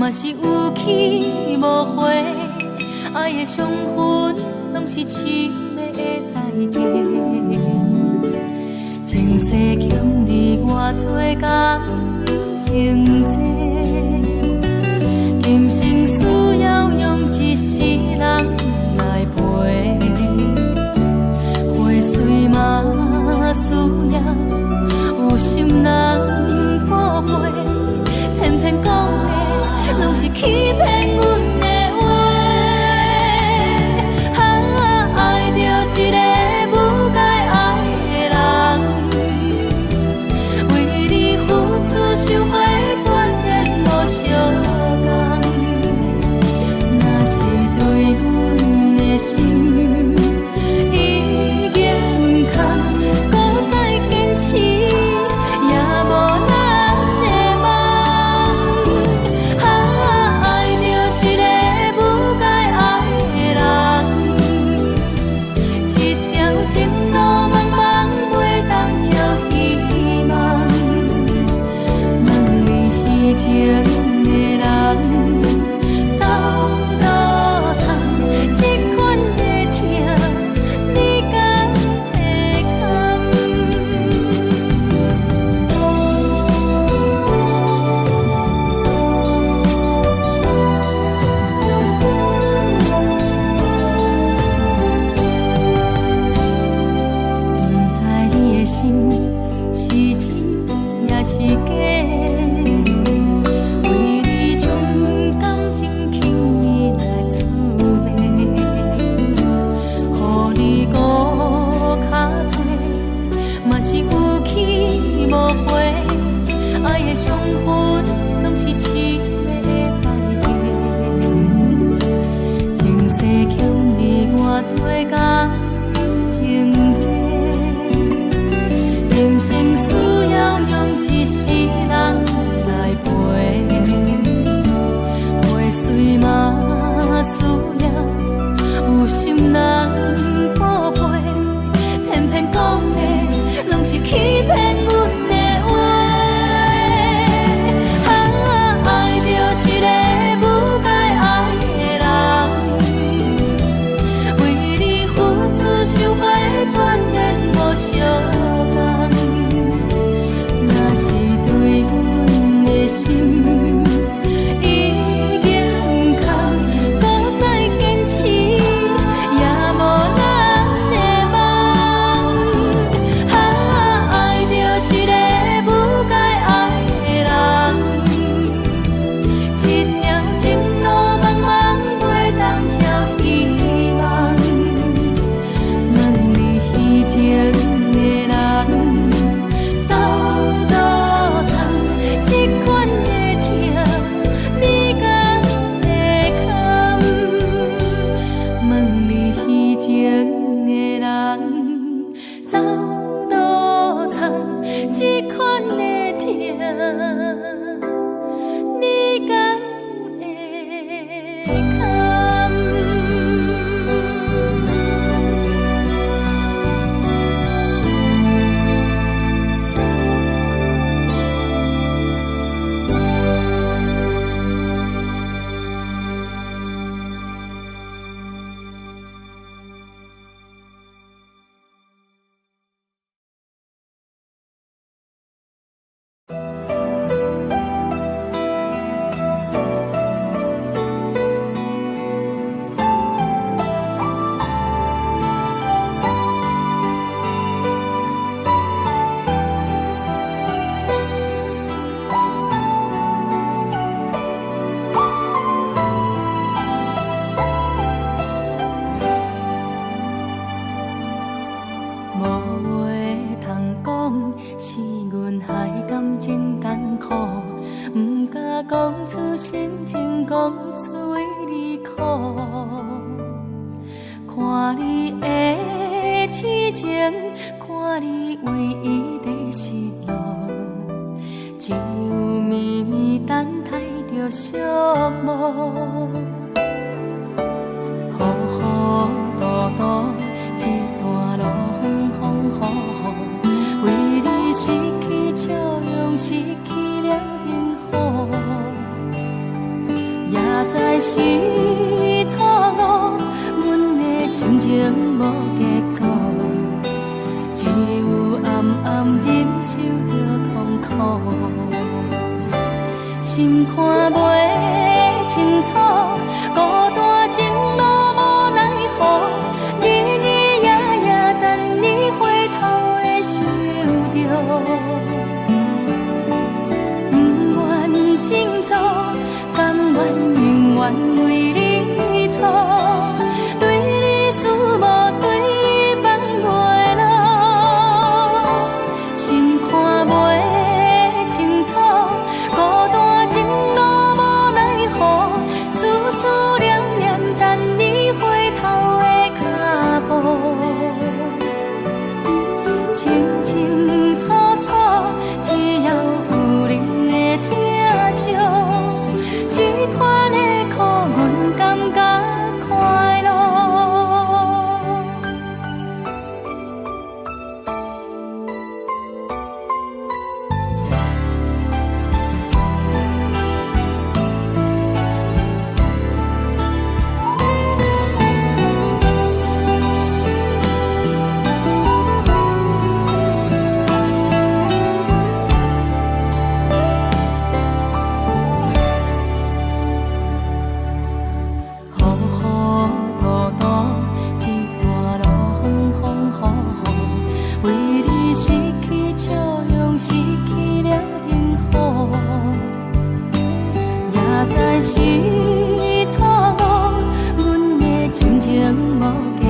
嘛是有去无回，爱的伤痕拢是深的代价。前世欠你偌多感情债，今生需要用一世人来陪。花水嘛需要有心人宝贝，偏偏讲的拢是欺骗阮的话。爱着一个不该爱的人，为你付出收回全然无相共。若是对阮的心已经空，搁再坚持也无咱的梦。爱着一个不该爱的人，一条情路茫茫，袂当照希望。问你彼情的人走倒藏，这款的痛，你敢会堪？不知你的心是真也是假，为你将感情轻易来滋味，予你顾较多，嘛是有去无回，爱的伤痕拢是深的代价。前世欠你偌多感情债，今生需要用一世人来陪。花水嘛需要有心人宝贝，偏偏讲的拢是欺骗阮的话。爱着一个不该爱的人，为你付出收回全然无相共。若是对阮的心已经空，搁再坚持也无咱的梦。爱着一个不该爱的人，一条情路茫茫，袂当照希望。问你彼情的人走倒藏，这款的痛，你敢会堪？问你彼情的人走倒藏，这款的痛，你敢会堪？无话通讲，是阮害感情艰苦，毋敢讲出心情，讲出为你苦。看你的痴情，看你为伊在失落，只有绵绵等待着寂寞。糊糊涂涂一段路风风雨雨，为你失去笑容，失去了幸福。亲情无结果，只有暗暗忍受着痛苦，心看袂清楚，孤单情路无奈何，日日夜夜等你回头会想着。情做，甘愿永远为你错，对你思慕，对你放袂落，心看袂清楚，孤单情路无奈何，思思念念等你回头的脚步，清清楚楚，只要有你的听。这款的苦，阮感觉快乐。失去笑容，失去了幸福，也知是错误，阮的亲情无。